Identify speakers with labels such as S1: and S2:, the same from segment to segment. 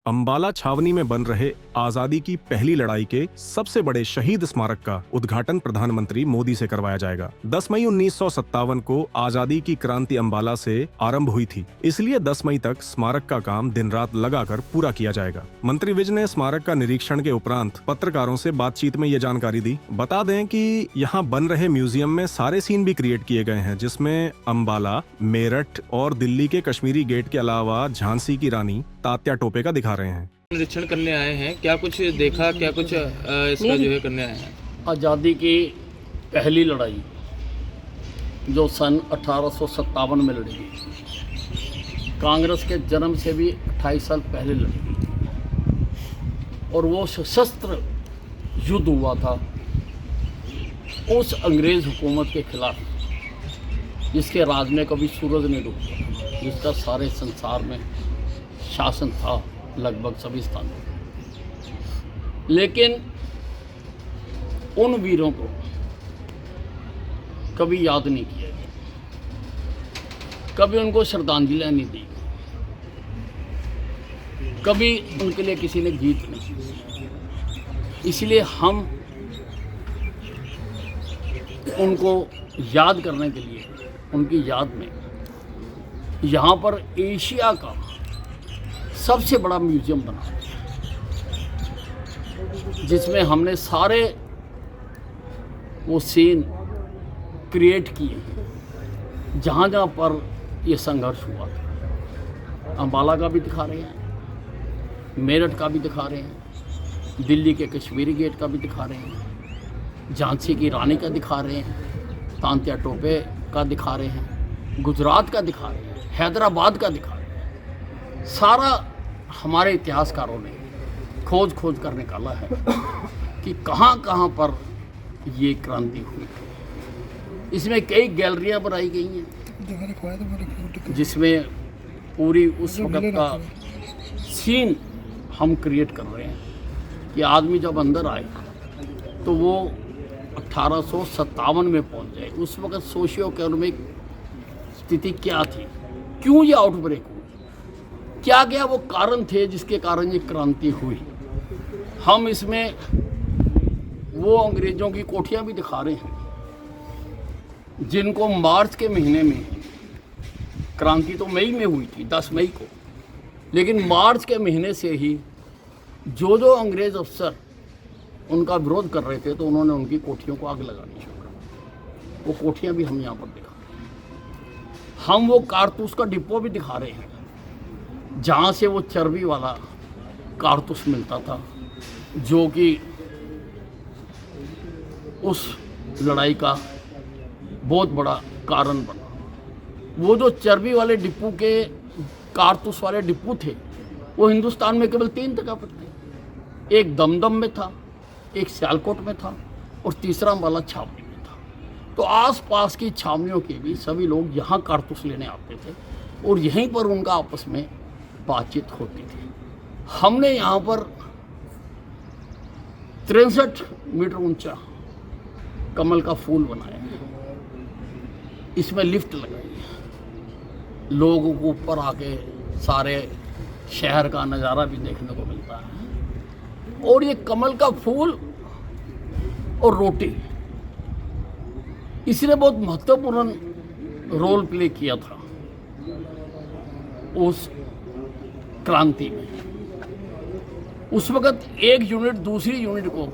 S1: अंबाला छावनी में बन रहे आजादी की पहली लड़ाई के सबसे बड़े शहीद स्मारक का उद्घाटन प्रधानमंत्री मोदी से करवाया जाएगा। 10 मई 1957 को आजादी की क्रांति अंबाला से आरंभ हुई थी, इसलिए 10 मई तक स्मारक का काम दिन रात लगाकर पूरा किया जाएगा। मंत्री विज ने स्मारक का निरीक्षण के उपरांत पत्रकारों से बातचीत में ये जानकारी दी। बता दें कि यहाँ बन रहे म्यूजियम में सारे सीन भी क्रिएट किए गए हैं, जिसमें अंबाला, मेरठ और दिल्ली के कश्मीरी गेट के अलावा झांसी की रानी तात्या टोपे का दिखा रहे हैं।
S2: निरीक्षण करने आए हैं, क्या कुछ देखा, क्या कुछ इसका जो है करने आए हैं?
S3: आज़ादी की पहली लड़ाई जो सन 1857 में लड़ी गई, कांग्रेस के जन्म से भी 28 साल पहले लड़ी गई, और वो सशस्त्र युद्ध हुआ था उस अंग्रेज़ हुकूमत के खिलाफ, जिसके राज में कभी सूरज नहीं डूबा, जिसका सारे संसार में शासन था लगभग सभी स्थानों पर। लेकिन उन वीरों को कभी याद नहीं किया गया, कभी उनको श्रद्धांजलि नहीं दी, कभी उनके लिए किसी ने गीत नहीं किया। इसलिए हम उनको याद करने के लिए, उनकी याद में यहाँ पर एशिया का सबसे बड़ा म्यूजियम बना, जिसमें हमने सारे वो सीन क्रिएट किए जहाँ जहाँ पर ये संघर्ष हुआ था। अंबाला का भी दिखा रहे हैं, मेरठ का भी दिखा रहे हैं, दिल्ली के कश्मीरी गेट का भी दिखा रहे हैं, झांसी की रानी का दिखा रहे हैं, तात्या टोपे का दिखा रहे हैं, गुजरात का दिखा रहे हैं, हैदराबाद का दिखा रहे हैं। सारा हमारे इतिहासकारों ने खोज कर निकाला है कि कहाँ कहाँ पर ये क्रांति हुई। इसमें कई गैलरियाँ बनाई गई हैं, जिसमें पूरी उस वक्त का सीन हम क्रिएट कर रहे हैं कि आदमी जब अंदर आए तो वो 1857 में पहुंच जाए। उस वक्त सोशियो इकोनॉमिक स्थिति क्या थी, क्यों ये आउटब्रेक हुई, क्या क्या वो कारण थे जिसके कारण ये क्रांति हुई। हम इसमें वो अंग्रेज़ों की कोठियाँ भी दिखा रहे हैं, जिनको मार्च के महीने में, क्रांति तो मई में हुई थी 10 मई को, लेकिन मार्च के महीने से ही जो अंग्रेज़ अफसर उनका विरोध कर रहे थे, तो उन्होंने उनकी कोठियों को आग लगानी शुरू कर। वो कोठियाँ भी हम यहाँ पर दिखा रहे हैं। हम वो कारतूस का डिपो भी दिखा रहे हैं, जहाँ से वो चर्बी वाला कारतूस मिलता था, जो कि उस लड़ाई का बहुत बड़ा कारण बना। वो जो चर्बी वाले डिपो के कारतूस वाले डिपो थे, वो हिंदुस्तान में केवल 3 जगह पर थे। एक दमदम में था, एक सियालकोट में था, और तीसरा अंबाला छावनी में था। तो आसपास की छावनियों के भी सभी लोग यहाँ कारतूस लेने आते थे, और यहीं पर उनका आपस में बातचीत होती थी। हमने यहाँ पर 63 मीटर ऊंचा कमल का फूल बनाया है। इसमें लिफ्ट लगाई है, लोगों को ऊपर आके सारे शहर का नज़ारा भी देखने को मिलता है। और ये कमल का फूल और रोटी, इसने बहुत महत्वपूर्ण रोल प्ले किया था उस क्रांति में। उस वक्त एक यूनिट दूसरी यूनिट को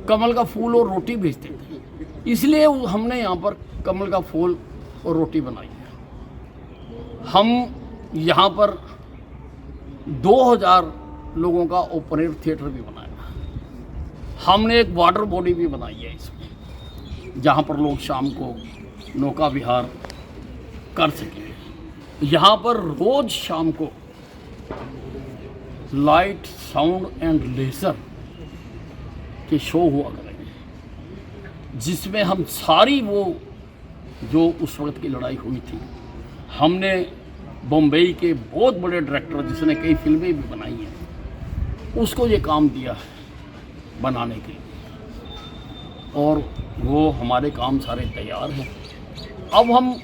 S3: कमल का फूल और रोटी भेजते थे, इसलिए हमने यहाँ पर कमल का फूल और रोटी बनाई है। हम यहाँ पर 2000 लोगों का ओपन एयर थिएटर भी बनाया। हमने एक वाटर बॉडी भी बनाई है इसमें, जहाँ पर लोग शाम को नौका विहार कर सकें। यहाँ पर रोज़ शाम को लाइट, साउंड एंड लेज़र के शो हुआ करेंगे, जिसमें हम सारी वो जो उस वक्त की लड़ाई हुई थी, हमने बम्बई के बहुत बड़े डायरेक्टर, जिसने कई फिल्में भी बनाई हैं, उसको ये काम दिया है बनाने के लिए, और वो हमारे काम सारे तैयार हैं। अब हम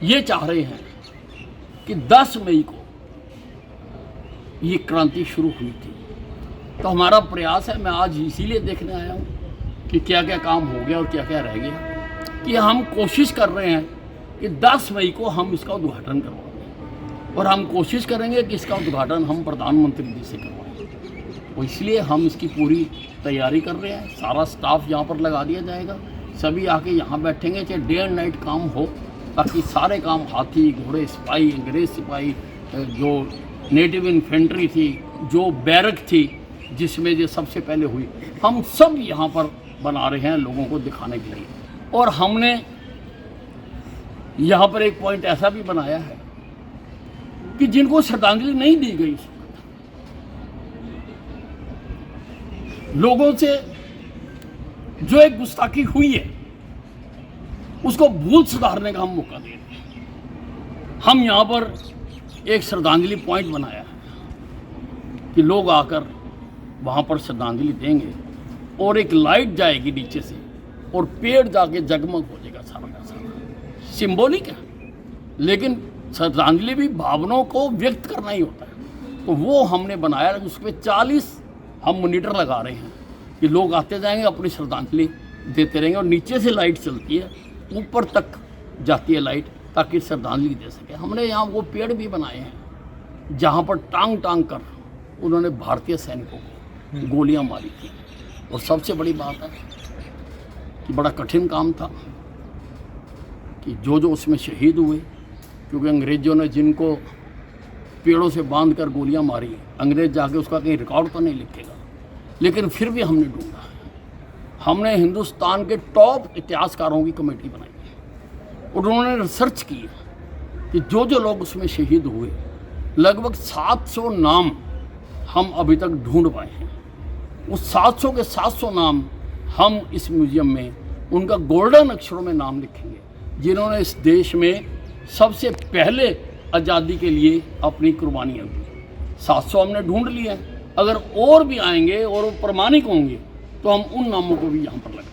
S3: ये चाह रहे हैं कि 10 मई को ये क्रांति शुरू हुई थी। तो हमारा प्रयास है, मैं आज इसीलिए देखने आया हूँ कि क्या क्या काम हो गया और क्या क्या रह गया, कि हम कोशिश कर रहे हैं कि 10 मई को हम इसका उद्घाटन करवाएं और हम कोशिश करेंगे कि इसका उद्घाटन हम प्रधानमंत्री जी से करवाएं। तो इसलिए हम इसकी पूरी तैयारी कर रहे हैं, सारा स्टाफ यहाँ पर लगा दिया जाएगा, सभी आके यहाँ बैठेंगे, चाहे डे एंड नाइट काम हो, ताकि सारे काम हाथी घोड़े सिपाही अंग्रेज सिपाही, जो नेटिव इन्फेंट्री थी, जो बैरक थी जिसमें ये सबसे पहले हुई, हम सब यहाँ पर बना रहे हैं लोगों को दिखाने के लिए। और हमने यहाँ पर एक पॉइंट ऐसा भी बनाया है कि जिनको श्रद्धांजलि नहीं दी गई, लोगों से जो एक गुस्ताखी हुई है उसको भूल सुधारने का हम मौका दे रहे हैं। हम यहाँ पर एक श्रद्धांजलि पॉइंट बनाया है कि लोग आकर वहाँ पर श्रद्धांजलि देंगे और एक लाइट जाएगी नीचे से और पेड़ जाके जगमग हो जाएगा सारा का सारा। सिंबॉलिक है, लेकिन श्रद्धांजलि भी भावनाओं को व्यक्त करना ही होता है। तो वो हमने बनाया, उस पर 40 हम मॉनिटर लगा रहे हैं कि लोग आते जाएंगे, अपनी श्रद्धांजलि देते रहेंगे और नीचे से लाइट चलती है, ऊपर तक जाती है लाइट, ताकि श्रद्धांजलि दे सके। हमने यहाँ वो पेड़ भी बनाए हैं जहाँ पर टांग टांग कर उन्होंने भारतीय सैनिकों को गोलियाँ मारी थी। और सबसे बड़ी बात है कि बड़ा कठिन काम था कि जो उसमें शहीद हुए, क्योंकि अंग्रेज़ों ने जिनको पेड़ों से बांध कर गोलियाँ मारी, अंग्रेज़ जाके उसका कहीं रिकॉर्ड तो नहीं लिखेगा, लेकिन फिर भी हमने ढूंढा। हमने हिंदुस्तान के टॉप इतिहासकारों की कमेटी बनाई और उन्होंने रिसर्च की कि जो लोग उसमें शहीद हुए, लगभग 700 नाम हम अभी तक ढूंढ पाए हैं। उस 700 के 700 नाम हम इस म्यूज़ियम में उनका गोल्डन अक्षरों में नाम लिखेंगे, जिन्होंने इस देश में सबसे पहले आज़ादी के लिए अपनी कुर्बानियाँ दी। 700 हमने ढूंढ लिए हैं, अगर और भी आएंगे और वो प्रमाणिक होंगे तो हम उन नामों को भी यहाँ पर लगाएंगे।